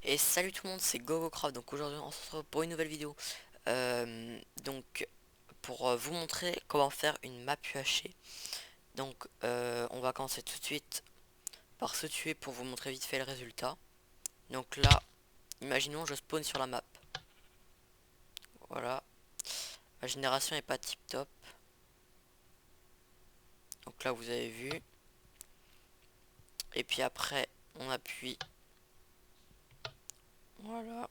Et salut tout le monde, c'est GoGoCraft. Donc aujourd'hui on se retrouve pour une nouvelle vidéo. Donc pour vous montrer comment faire une map UHC. Donc on va commencer tout de suite par se tuer pour vous montrer vite fait le résultat. Donc là, imaginons je spawn sur la map. Voilà, ma génération est pas tip top. Donc là vous avez vu. Et puis après on appuie. Voilà.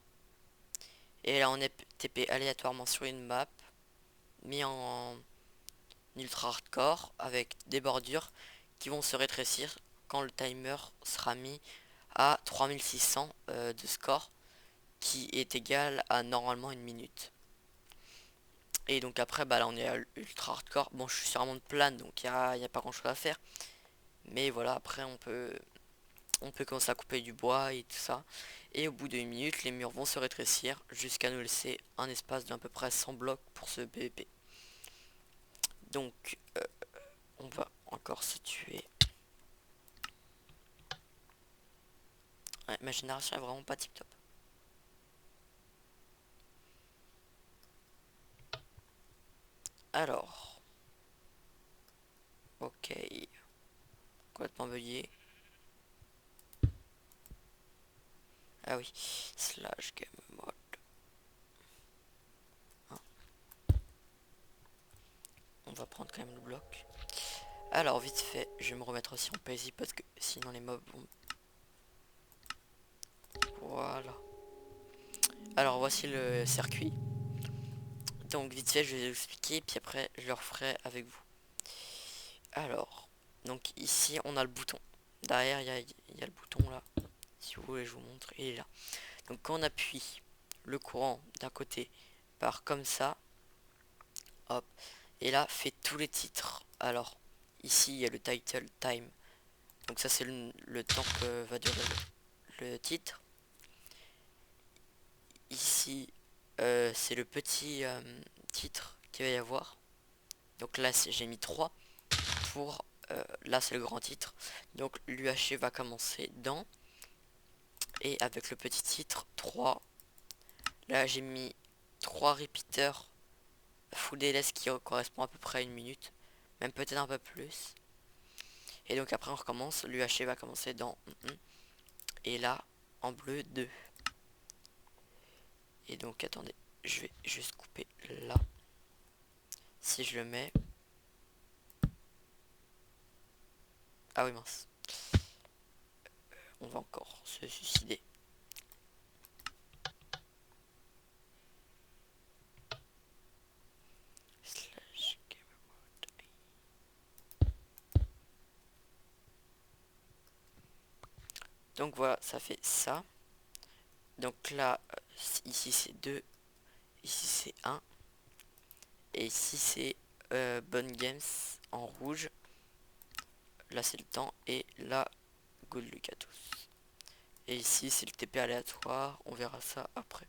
Et là on est TP aléatoirement sur une map. Mis en ultra hardcore avec des bordures qui vont se rétrécir quand le timer sera mis à 3600 de score, qui est égal à normalement une minute. Et donc après bah là on est à ultra hardcore. Bon, je suis sur un monde plane, donc y a pas grand chose à faire, mais voilà, après on peut commencer à couper du bois et tout ça, et au bout d'une minute les murs vont se rétrécir jusqu'à nous laisser un espace d'à peu près 100 blocs pour ce PVP. Donc on va encore se tuer. Ouais, ma génération est vraiment pas tip top. Alors, ok, complètement bugué. Ah oui, slash game mode. Hein, on va prendre quand même le bloc. Alors, vite fait, je vais me remettre aussi en paisible parce que sinon les mobs vont... Voilà. Alors, voici le circuit. Donc, vite fait, je vais vous expliquer, puis après, je le referai avec vous. Alors, donc ici, on a le bouton. Derrière, il y a le bouton là. Si vous voulez, je vous montre. Il est là. Donc, quand on appuie, le courant d'un côté part comme ça. Hop. Et là, fait tous les titres. Alors, ici, il y a le title time. Donc ça, c'est le temps que va durer le titre. Ici, c'est le petit titre qu'il va y avoir. Donc là, j'ai mis 3 pour... là, c'est le grand titre. Donc l'UHC va commencer dans... Et avec le petit titre 3. Là, j'ai mis 3 repeaters full DLS qui correspond à peu près à une minute. Même peut-être un peu plus. Et donc après on recommence, l'UHC va commencer dans et là en bleu 2. Et donc attendez, je vais juste couper là. Si je le mets. Ah oui, mince. On va encore se suicider. Slash game mode. Donc voilà, ça fait ça. Donc là, ici c'est 2, ici c'est 1. Et ici c'est Bonne Games en rouge. Là c'est le temps et là Good Luck à tous. Et ici c'est le TP aléatoire, on verra ça après.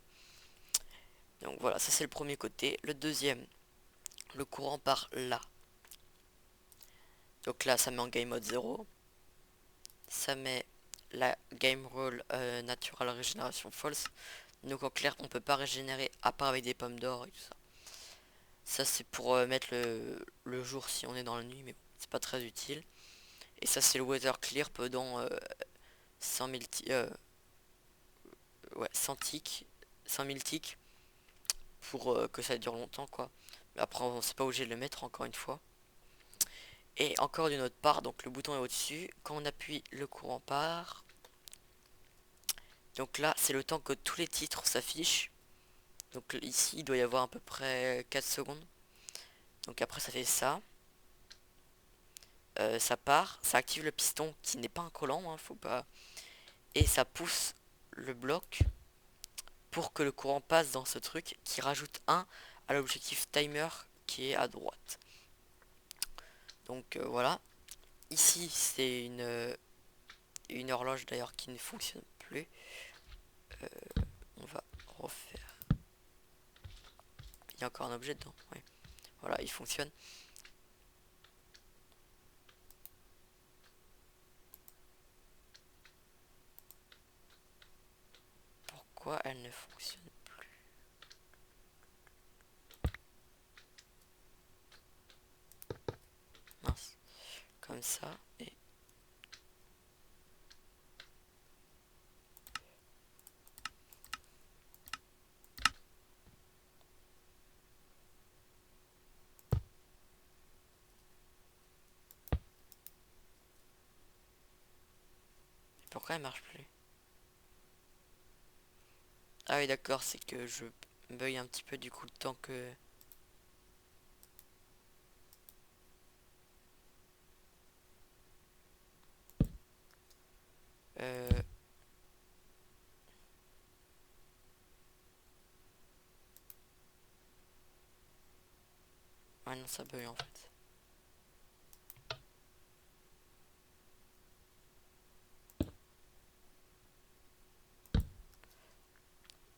Donc voilà, ça c'est le premier côté. Le deuxième, le courant part là. Donc là ça met en game mode 0. Ça met la game roll natural régénération false. Donc en clair on peut pas régénérer à part avec des pommes d'or et tout ça. Ça c'est pour mettre le jour si on est dans la nuit, mais bon, c'est pas très utile. Et ça c'est le weather clear pendant 100 000 ouais, 100 ticks, 100 000 ticks pour que ça dure longtemps quoi. Mais après on sait pas obligé de le mettre encore une fois. Et encore d'une autre part, donc le bouton est au-dessus. Quand on appuie, le courant part. Donc là, c'est le temps que tous les titres s'affichent. Donc ici, il doit y avoir à peu près 4 secondes. Donc après, ça fait ça. Ça part, ça active le piston qui n'est pas un collant, hein, faut pas. Et ça pousse le bloc pour que le courant passe dans ce truc qui rajoute 1 à l'objectif timer qui est à droite. Donc voilà. Ici, c'est une horloge d'ailleurs qui ne fonctionne plus. On va refaire. Il y a encore un objet dedans. Ouais. Voilà, il fonctionne. pourquoi elle ne fonctionne plus. Mince. Comme ça. Et pourquoi elle marche plus? Ah oui d'accord, c'est que je bug un petit peu du coup le temps que... Euh... Ouais non ça bug en fait.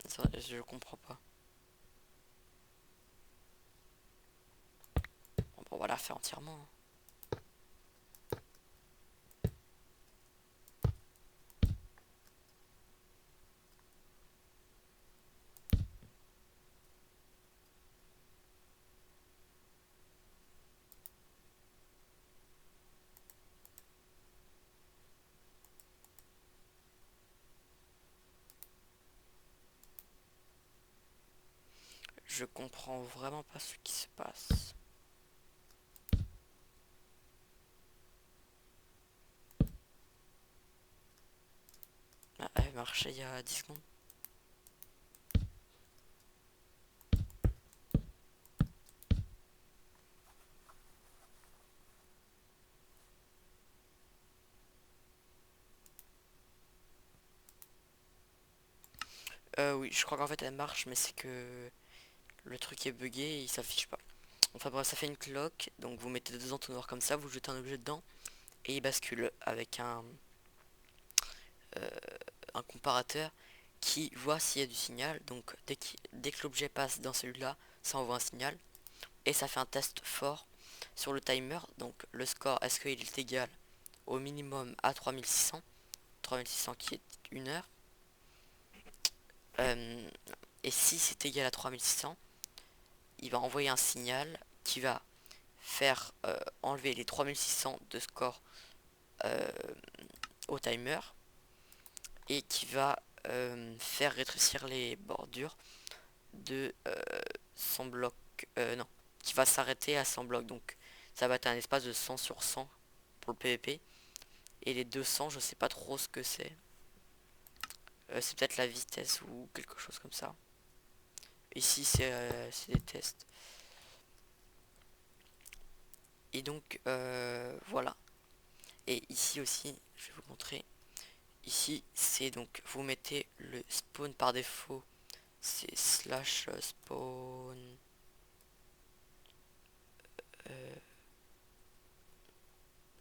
Ça, je comprends pas. Bon, on va la faire entièrement, hein. Je comprends vraiment pas ce qui se passe. Ah, elle marchait il y a 10 secondes. Oui, je crois qu'en fait elle marche, mais c'est que le truc est bugué et il s'affiche pas. Enfin bref, ça fait une cloque, donc vous mettez deux entonnoirs comme ça, vous jetez un objet dedans, et il bascule avec euh, un comparateur qui voit s'il y a du signal. Donc dès que l'objet passe dans celui-là, ça envoie un signal, et ça fait un test fort sur le timer. Donc le score, est-ce qu'il est égal au minimum à 3600, 3600 qui est 1 heure. Euh, et si c'est égal à 3600, il va envoyer un signal qui va faire enlever les 3600 de score euh, au timer, et qui va faire rétrécir les bordures de 100 blocs. Non, qui va s'arrêter à 100 blocs. Donc ça va être un espace de 100 sur 100 pour le PVP. Et les 200, je sais pas trop ce que c'est. C'est peut-être la vitesse ou quelque chose comme ça. Ici, c'est des tests. Et donc, voilà. Et ici aussi, je vais vous montrer. Ici, c'est donc, vous mettez le spawn par défaut. C'est slash spawn. euh,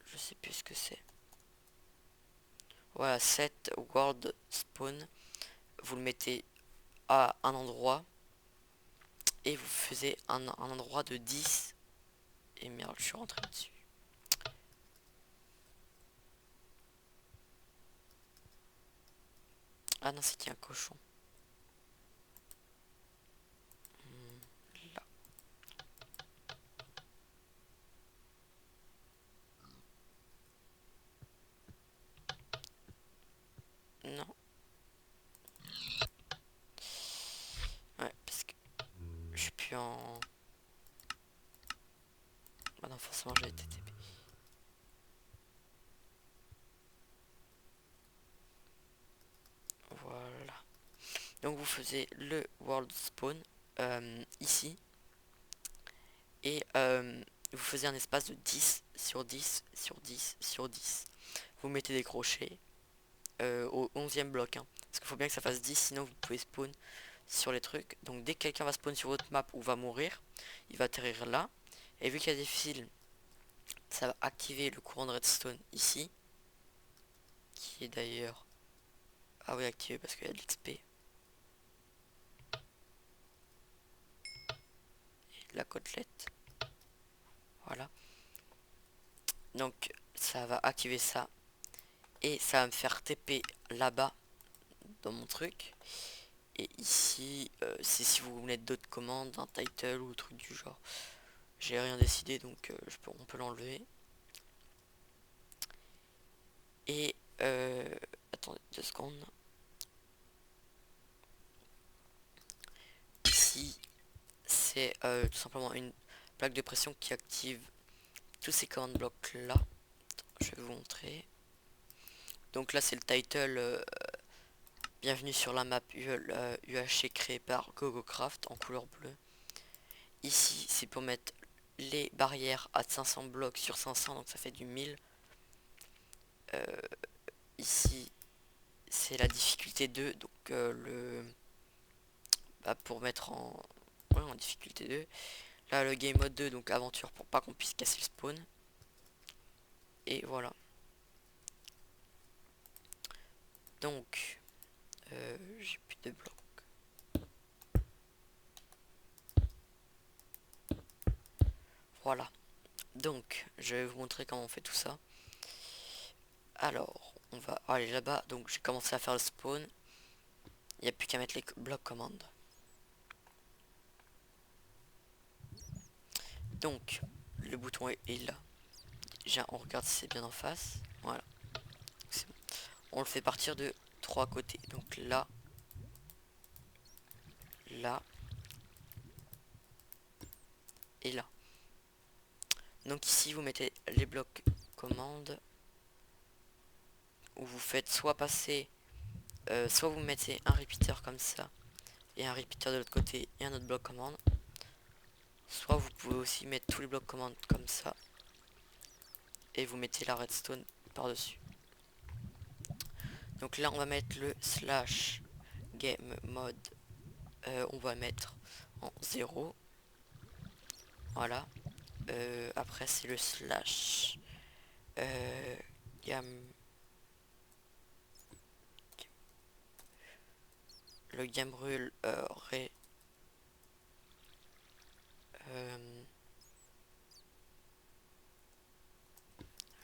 je sais plus ce que c'est. Voilà, set world spawn. Vous le mettez à un endroit. Et vous faisiez un endroit de 10. Et merde, je suis rentré dessus. Ah non, c'était un cochon. Là. Non. Ouais, parce que je suis plus en... Ah non, forcément, j'ai été TP. Voilà. Donc vous faisiez le world spawn ici. Et vous faisiez un espace de 10 sur 10 sur 10 sur 10. Vous mettez des crochets au 11e bloc, hein. Parce qu'il faut bien que ça fasse 10, sinon vous pouvez spawn sur les trucs. Donc dès que quelqu'un va spawn sur votre map ou va mourir, il va atterrir là. Et vu qu'il y a des fils, ça va activer le courant de redstone ici. Qui est d'ailleurs... Ah oui, activé parce qu'il y a de l'XP. Et de la côtelette. Voilà. Donc ça va activer ça. Et ça va me faire TP là-bas dans mon truc. Et ici, c'est si vous voulez d'autres commandes, un title ou truc du genre. J'ai rien décidé, donc on peut l'enlever. Et attendez 2 secondes. Ici, c'est tout simplement une plaque de pression qui active tous ces commandes blocs là. Je vais vous montrer. Donc là, c'est le title. Bienvenue sur la map UHC créée par GoGoCraft en couleur bleue. Ici, c'est pour mettre les barrières à 500 blocs sur 500, donc ça fait du 1000. Ici, c'est la difficulté 2, donc pour mettre ouais, en difficulté 2. Là, le game mode 2, donc aventure, pour pas qu'on puisse casser le spawn. Et voilà. Donc, j'ai plus de blocs. Voilà. Donc, je vais vous montrer comment on fait tout ça. Alors, on va aller là-bas. Donc, j'ai commencé à faire le spawn. Il n'y a plus qu'à mettre les blocs commandes. Donc, le bouton est là. Déjà, on regarde si c'est bien en face. Voilà. Bon. On le fait partir de 3 côtés. Donc là, là et là. Donc ici, vous mettez les blocs commandes. Où vous faites soit passer... soit vous mettez un repeater comme ça. Et un repeater de l'autre côté et un autre bloc commande. Soit vous pouvez aussi mettre tous les blocs commandes comme ça. Et vous mettez la redstone par-dessus. Donc là, on va mettre le slash game mode. On va mettre en 0. Voilà. Après, c'est le slash game. Le game rule alors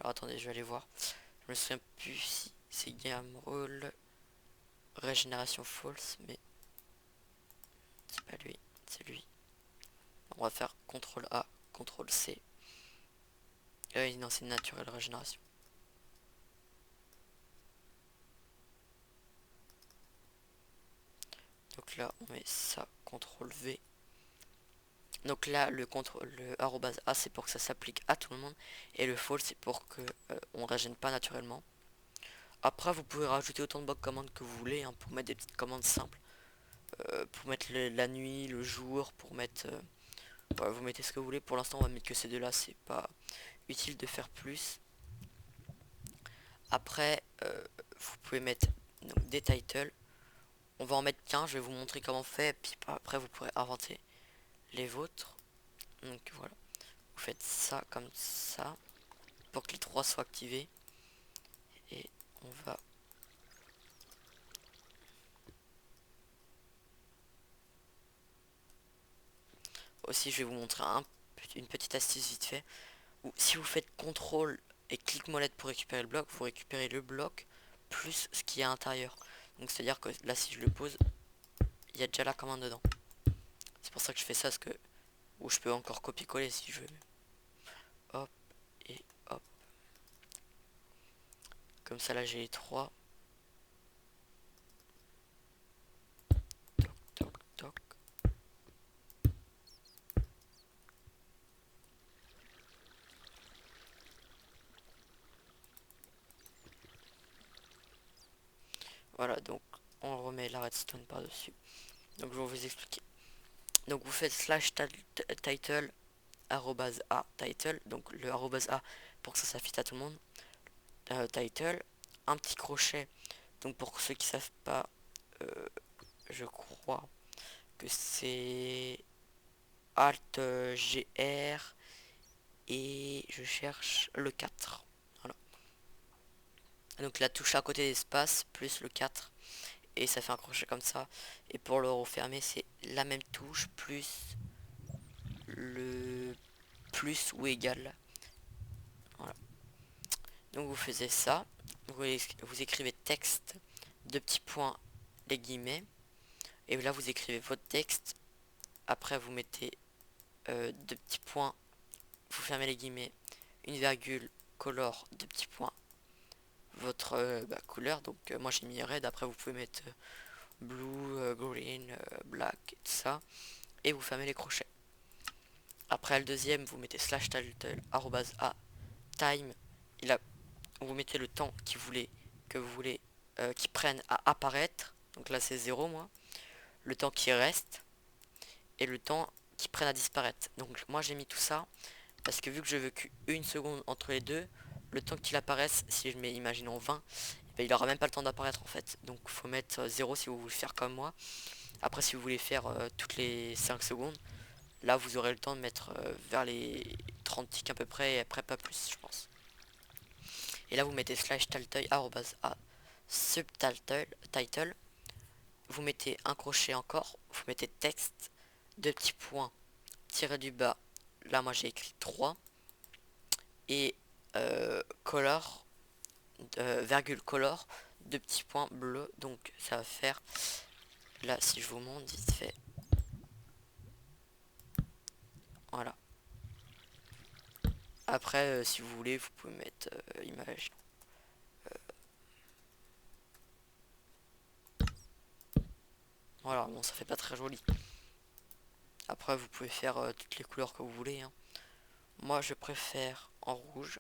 attendez, je vais aller voir. Je me souviens plus si c'est game rule régénération false, mais c'est pas lui, c'est lui. On va faire CTRL A, CTRL C. Non, c'est naturel régénération. Donc là, on met ça, CTRL V. Donc là, le arrobase A, c'est pour que ça s'applique à tout le monde. Et le false, c'est pour que on régène pas naturellement. Après, vous pouvez rajouter autant de blocs commandes que vous voulez, hein, pour mettre des petites commandes simples. Pour mettre la nuit, le jour, pour mettre... ouais, vous mettez ce que vous voulez. Pour l'instant, on va mettre que ces deux-là. C'est pas utile de faire plus. Après, vous pouvez mettre donc, des titles. On va en mettre qu'un. Je vais vous montrer comment on fait. Puis après, vous pourrez inventer les vôtres. Donc voilà. Vous faites ça comme ça. Pour que les trois soient activés. Et on va... Aussi, je vais vous montrer une petite astuce vite fait. Où, si vous faites CTRL et clic molette pour récupérer le bloc, vous récupérez le bloc plus ce qui est à l'intérieur. Donc c'est à dire que là si je le pose, il y a déjà la commande dedans. C'est pour ça que je fais ça, parce que ou je peux encore copier-coller si je veux. Hop et hop. Comme ça là j'ai les trois. Toc toc toc. Voilà, donc on remet la redstone par dessus. Donc je vais vous expliquer. Donc vous faites slash title arrobase a title, donc le arrobase a pour que ça s'affiche à tout le monde. Title, un petit crochet, donc pour ceux qui savent pas, je crois que c'est Alt GR et je cherche le 4. Voilà. Donc la touche à côté d'espace plus le 4 et ça fait un crochet comme ça. Et pour le refermer, c'est la même touche plus le plus ou égal. Voilà. Donc vous faisiez ça. Vous écrivez texte, deux petits points, les guillemets. Et là vous écrivez votre texte. Après vous mettez deux petits points, vous fermez les guillemets, une virgule, color, deux petits points, votre couleur. Donc moi j'ai mis red, après vous pouvez mettre blue, green, black, et tout ça. Et vous fermez les crochets. Après le deuxième, vous mettez slash title arrobase a time. Et là, vous mettez le temps que vous voulez qui prenne à apparaître. Donc là c'est 0 moi. Le temps qui reste et le temps qui prenne à disparaître. Donc moi j'ai mis tout ça parce que vu que je veux qu'une seconde entre les deux, le temps qu'il apparaisse, si je mets imaginons 20, ben, il aura même pas le temps d'apparaître en fait. Donc il faut mettre 0 si vous voulez faire comme moi. Après si vous voulez faire toutes les 5 secondes, là vous aurez le temps de mettre vers les 30 ticks à peu près et après pas plus je pense. Et là vous mettez slash title arrobase a subtitle. Vous mettez un crochet encore, vous mettez texte, deux petits points, tiré du bas, là moi j'ai écrit 3, et color, virgule color, deux petits points bleus, donc ça va faire, là si je vous montre vite fait, voilà. Après si vous voulez vous pouvez mettre image. Voilà, bon ça fait pas très joli. Après vous pouvez faire toutes les couleurs que vous voulez, hein. Moi je préfère en rouge.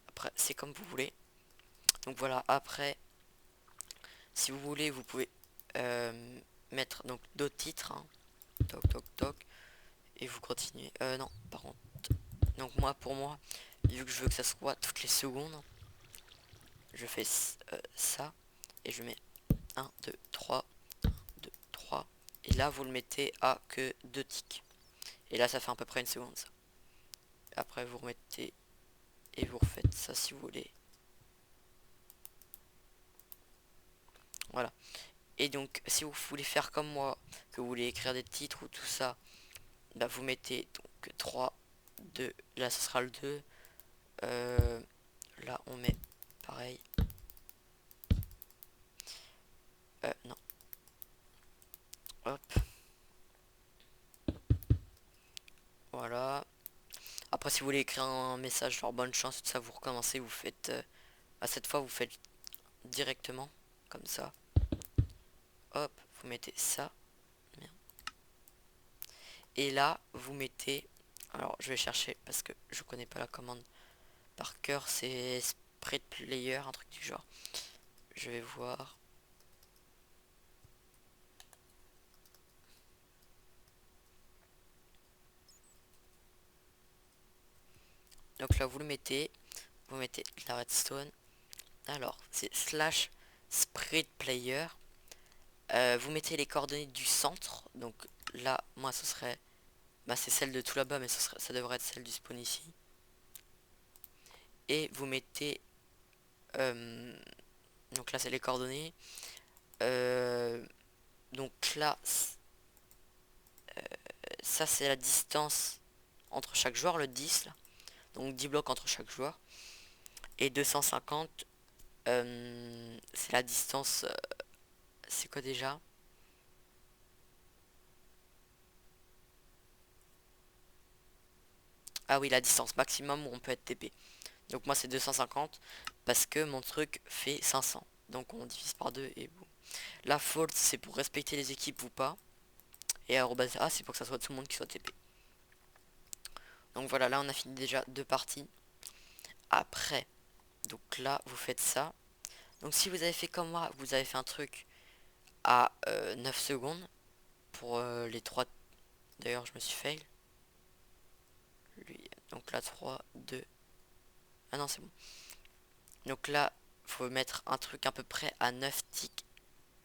Après c'est comme vous voulez. Donc voilà, après si vous voulez vous pouvez mettre donc d'autres titres, hein. Toc toc toc. Et vous continuez. Non, par contre. Donc moi pour moi, vu que je veux que ça soit toutes les secondes, je fais ça. Et je mets 1, 2, 3, 2, 3. Et là vous le mettez à que 2 ticks. Et là ça fait à peu près une seconde ça. Après vous remettez et vous refaites ça si vous voulez. Voilà. Et donc si vous voulez faire comme moi, que vous voulez écrire des titres ou tout ça, bah vous mettez donc 3, 2, là ce sera le 2. Là on met pareil. Non. Hop. Voilà. Après si vous voulez écrire un message genre bonne chance, tout ça, vous recommencez, vous faites à cette fois vous faites directement comme ça. Hop, vous mettez ça. Et là vous mettez, alors je vais chercher parce que je connais pas la commande par cœur, c'est spread player, un truc du genre. Je vais voir. Donc là vous le mettez, vous mettez la redstone. Alors c'est slash spread player. Vous mettez les coordonnées du centre. Donc là moi ce serait, bah c'est celle de tout là-bas, mais ça devrait être celle du spawn ici. Et vous mettez donc là c'est les coordonnées. Donc là ça c'est la distance entre chaque joueur, le 10 là. Donc 10 blocs entre chaque joueur. Et 250 c'est la distance c'est quoi déjà? Ah oui, la distance maximum où on peut être TP. Donc moi c'est 250 parce que mon truc fait 500. Donc on divise par 2 et boum. La faute c'est pour respecter les équipes ou pas. Et arrobase A c'est pour que ça soit tout le monde qui soit TP. Donc voilà, là on a fini déjà deux parties. Après, donc là vous faites ça. Donc si vous avez fait comme moi, vous avez fait un truc à 9 secondes pour les 3. D'ailleurs je me suis fail. Lui, donc là 3, 2. Ah non c'est bon. Donc là faut mettre un truc à peu près à 9 ticks.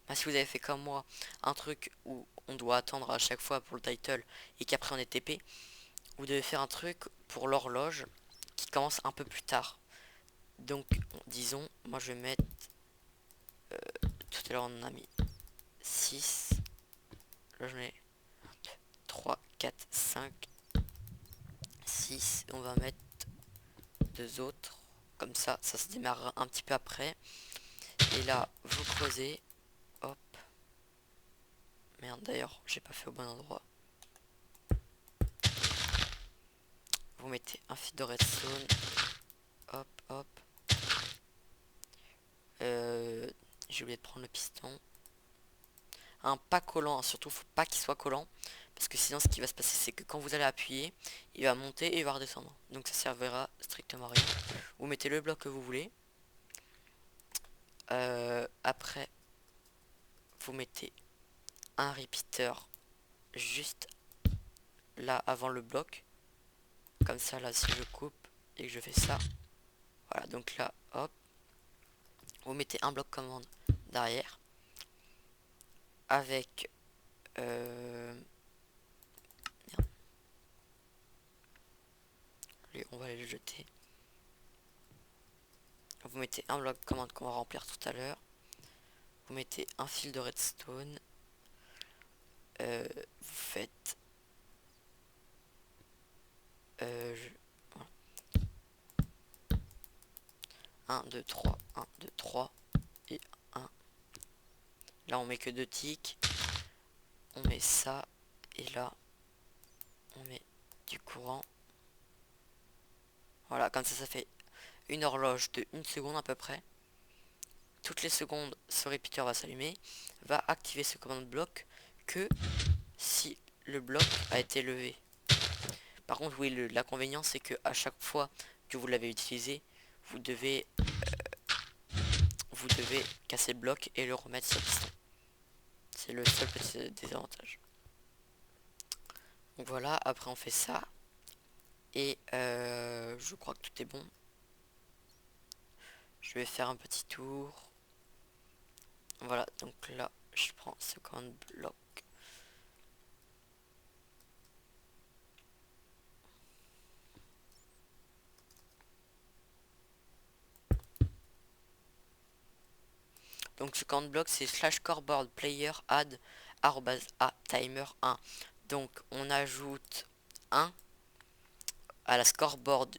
Bah, si vous avez fait comme moi un truc où on doit attendre à chaque fois pour le title et qu'après on est TP, vous devez faire un truc pour l'horloge qui commence un peu plus tard. Donc disons, moi je vais mettre tout à l'heure on en a mis 6. Là je mets 3, 4, 5, 6. On va mettre deux autres. Comme ça se démarre un petit peu après. Et là vous creusez. Hop. d'ailleurs j'ai pas fait au bon endroit. Vous mettez un fil de redstone. Hop hop. J'ai oublié de prendre le piston. Un pas collant, hein, surtout faut pas qu'il soit collant. Parce que sinon ce qui va se passer c'est que quand vous allez appuyer, il va monter et il va redescendre. Donc ça servira strictement à rien. Vous mettez le bloc que vous voulez. Après, vous mettez un repeater juste là avant le bloc. Comme ça là si je coupe et que je fais ça. Voilà donc là hop. Vous mettez un bloc commande derrière. Avec... Merde. Allez, on va aller le jeter. Vous mettez un bloc commande qu'on va remplir tout à l'heure. Vous mettez un fil de redstone. Vous faites... voilà. 1, 2, 3, 1, 2, 3 et 1. Là on met que 2 ticks. On met ça. Et là, on met du courant. Voilà, comme ça fait une horloge de 1 seconde à peu près. Toutes les secondes, ce répéteur va s'allumer, va activer ce commande bloc que si le bloc a été levé. Par contre, oui, l'inconvénient c'est que à chaque fois que vous l'avez utilisé, vous devez casser le bloc et le remettre sur le piston. C'est le seul petit désavantage. Donc voilà, après on fait ça. Et je crois que tout est bon. Je vais faire un petit tour. Voilà, donc là, je prends ce command bloc. Donc ce command bloc c'est slash scoreboard player add @a timer 1. Donc on ajoute 1 à la scoreboard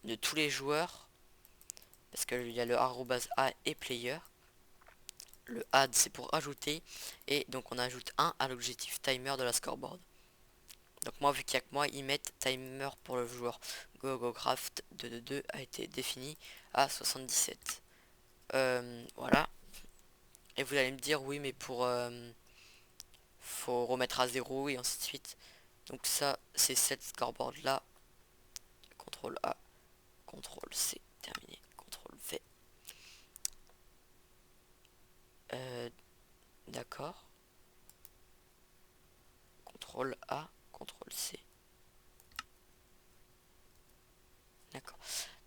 de tous les joueurs. Parce qu'il y a le @a et player. Le add c'est pour ajouter. Et donc on ajoute 1 à l'objectif timer de la scoreboard. Donc moi vu qu'il n'y a que moi, ils mettent timer pour le joueur GoGoCraft 222 a été défini à 77. Voilà. Et vous allez me dire oui mais pour faut remettre à 0 et ainsi de suite. Donc ça c'est cette scoreboard là. CTRL A, CTRL C, terminé, CTRL V. D'accord. CTRL A, CTRL C. D'accord.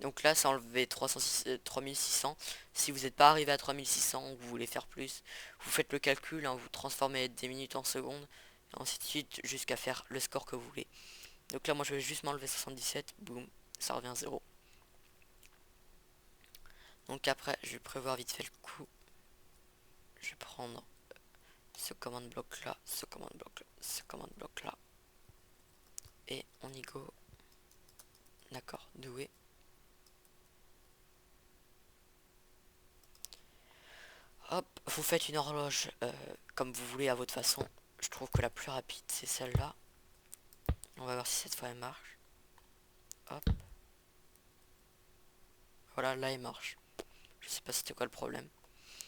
Donc là, ça a enlevé 3600. Si vous n'êtes pas arrivé à 3600, vous voulez faire plus, vous faites le calcul, hein, vous transformez des minutes en secondes, et ainsi de suite, jusqu'à faire le score que vous voulez. Donc là, moi, je vais juste m'enlever 77. Boum, ça revient à 0. Donc après, je vais prévoir vite fait le coup. Je vais prendre ce command bloc là, ce command bloc là, ce command bloc là. Et on y go. D'accord, doué. Hop, vous faites une horloge comme vous voulez à votre façon. Je trouve que la plus rapide c'est celle-là. On va voir si cette fois elle marche. Hop. Voilà, là elle marche. Je sais pas c'était quoi le problème.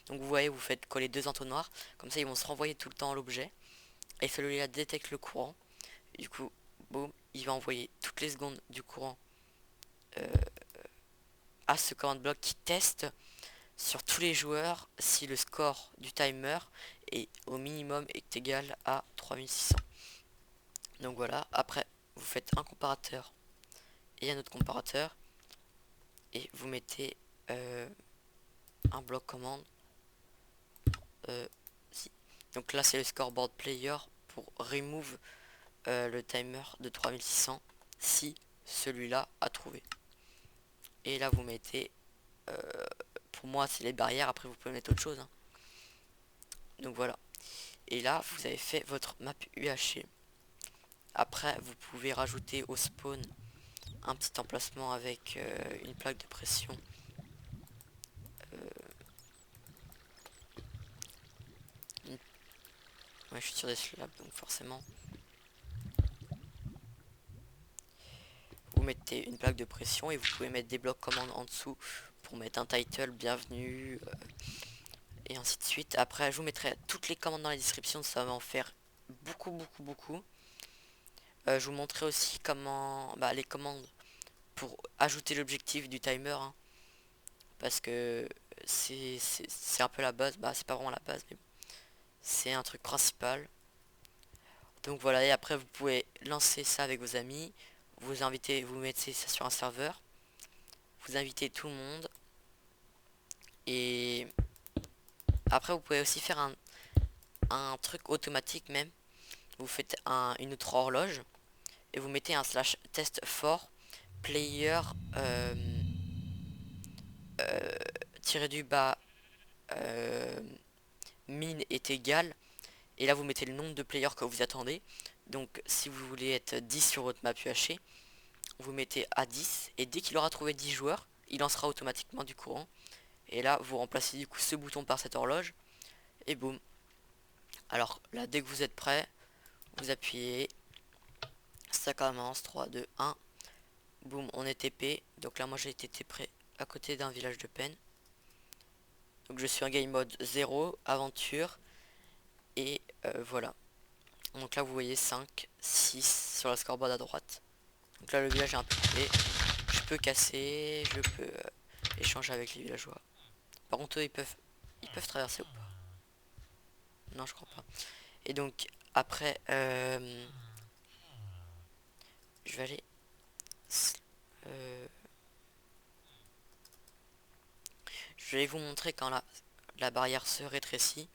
Donc vous voyez, vous faites coller deux entonnoirs. Comme ça ils vont se renvoyer tout le temps à l'objet. Et celui-là détecte le courant. Du coup, boum, il va envoyer toutes les secondes du courant à ce command block qui teste sur tous les joueurs si le score du timer est au minimum est égal à 3600. Donc voilà, après vous faites un comparateur et un autre comparateur et vous mettez un bloc commande si. Donc là c'est le scoreboard player pour remove le timer de 3600 si celui-là a trouvé. Et là vous mettez pour moi c'est les barrières, après vous pouvez mettre autre chose hein. Donc voilà, et là vous avez fait votre map UHC. Après vous pouvez rajouter au spawn un petit emplacement avec une plaque de pression une Ouais, je suis sur des slabs, donc forcément. Vous mettez une plaque de pression et vous pouvez mettre des blocs commandes en dessous pour mettre un title, bienvenue, et ainsi de suite. Après, je vous mettrai toutes les commandes dans la description, ça va en faire beaucoup, beaucoup, beaucoup. Je vous montrerai aussi comment les commandes pour ajouter l'objectif du timer, hein, parce que c'est un peu la base. Bah, c'est pas vraiment la base, mais c'est un truc principal. Donc voilà, et après vous pouvez lancer ça avec vos amis, vous invitez, vous mettez ça sur un serveur, vous invitez tout le monde, et après vous pouvez aussi faire un truc automatique même. Vous faites une autre horloge et vous mettez un slash test for player euh, tiré du bas euh, min est égal, et là vous mettez le nombre de players que vous attendez. Donc si vous voulez être 10 sur votre map UHC, vous mettez à 10 et dès qu'il aura trouvé 10 joueurs, il lancera automatiquement du courant. Et là, vous remplacez du coup ce bouton par cette horloge et boum. Alors là, dès que vous êtes prêt, vous appuyez, ça commence, 3, 2, 1. Boum, on est TP. Donc là, moi j'ai été TP à côté d'un village de peine. Donc je suis en game mode 0, aventure. Et voilà. Donc là, vous voyez 5, 6 sur la scoreboard à droite. Donc là, le village est un peu coupé. Je peux casser, je peux échanger avec les villageois. Par contre, eux, ils peuvent traverser ou pas? Non, je crois pas. Et donc, après, je vais aller... euh, je vais vous montrer quand la barrière se rétrécit.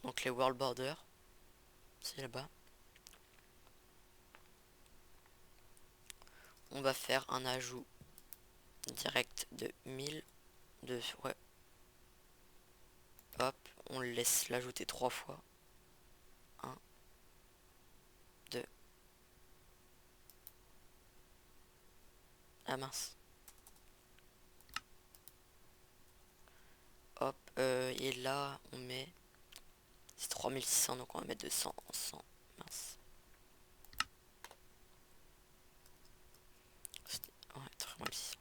Donc les world borders, c'est là-bas. On va faire un ajout direct de 1000. Ouais. Hop, on le laisse l'ajouter 3 fois. 1, 2. Ah mince. Hop, et là, on met... C'est 3600, donc on va mettre 200 en 100. Mince. Ouais, 3600.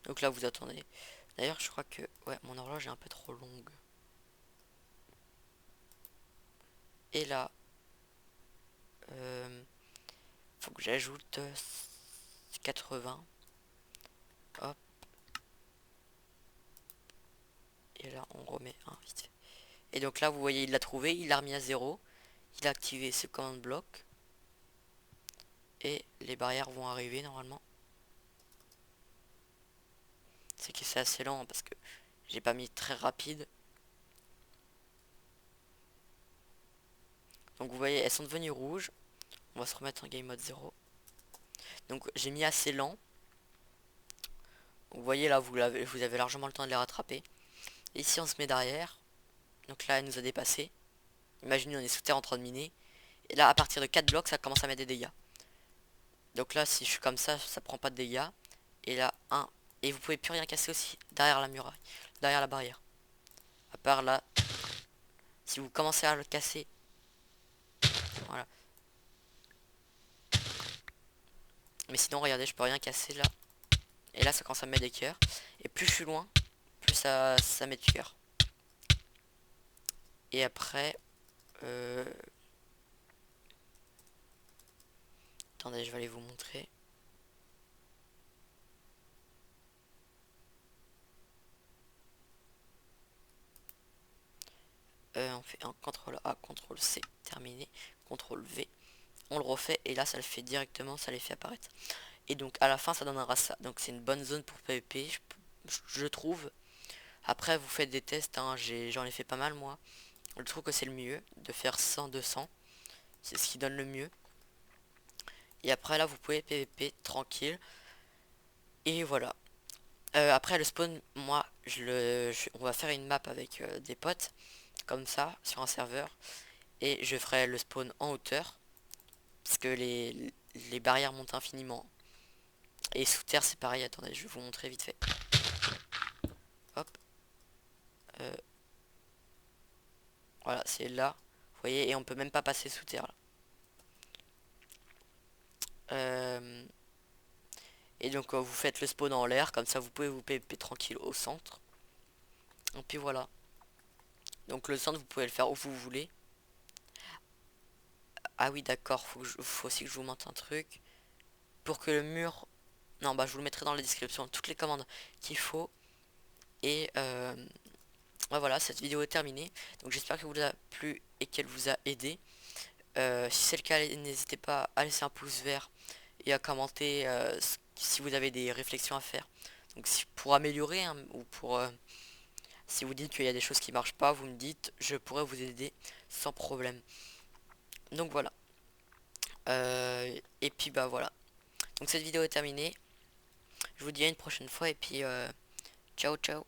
Donc là, vous attendez. D'ailleurs, je crois que... Ouais, mon horloge est un peu trop longue. Et là, faut que j'ajoute 80. Hop. Et là, on remet un vite fait. Et donc là, vous voyez, il l'a trouvé, il l'a remis à 0. Il a activé ce command block. Et les barrières vont arriver normalement. C'est que c'est assez lent, hein, parce que j'ai pas mis très rapide. Donc vous voyez, elles sont devenues rouges. On va se remettre en game mode 0. Donc j'ai mis assez lent. Vous voyez là, vous avez largement le temps de les rattraper. Et ici on se met derrière. Donc là elle nous a dépassé. Imaginez on est sous terre en train de miner. Et là à partir de 4 blocs ça commence à mettre des dégâts. Donc là si je suis comme ça prend pas de dégâts. Et là 1. Et vous pouvez plus rien casser aussi derrière la muraille. Derrière la barrière. À part là. Si vous commencez à le casser. Voilà. Mais sinon regardez je peux rien casser là. Et là ça commence à me mettre des cœurs. Et plus je suis loin, plus ça met de cœur. Et après, attendez, je vais aller vous montrer. On fait un CTRL A, CTRL C, terminé, CTRL V. On le refait et là ça le fait directement, ça les fait apparaître. Et donc à la fin ça donnera ça. Donc c'est une bonne zone pour PvP, je trouve. Après vous faites des tests, hein, j'en ai fait pas mal moi. Je trouve que c'est le mieux de faire 100-200. C'est ce qui donne le mieux. Et après là vous pouvez PvP tranquille. Et voilà. Après le spawn, moi on va faire une map avec des potes. Comme ça, sur un serveur. Et je ferai le spawn en hauteur. Parce que les barrières montent infiniment. Et sous terre c'est pareil, attendez, je vais vous montrer vite fait. Hop. Voilà, c'est là. Vous voyez, et on peut même pas passer sous terre là. Et donc vous faites le spawn en l'air, comme ça vous pouvez vous PVP tranquille au centre. Et puis voilà. Donc le centre vous pouvez le faire où vous voulez. Ah oui d'accord, faut aussi que je vous montre un truc. Pour que le mur... Non bah je vous le mettrai dans la description, toutes les commandes qu'il faut. Et ouais, voilà, cette vidéo est terminée. Donc j'espère qu'elle vous a plu et qu'elle vous a aidé. Si c'est le cas, n'hésitez pas à laisser un pouce vert et à commenter si vous avez des réflexions à faire. Donc si, pour améliorer hein, ou pour si vous dites qu'il y a des choses qui marchent pas, vous me dites, je pourrais vous aider sans problème. Donc voilà. Et puis bah voilà. Donc cette vidéo est terminée. Je vous dis à une prochaine fois et puis ciao ciao.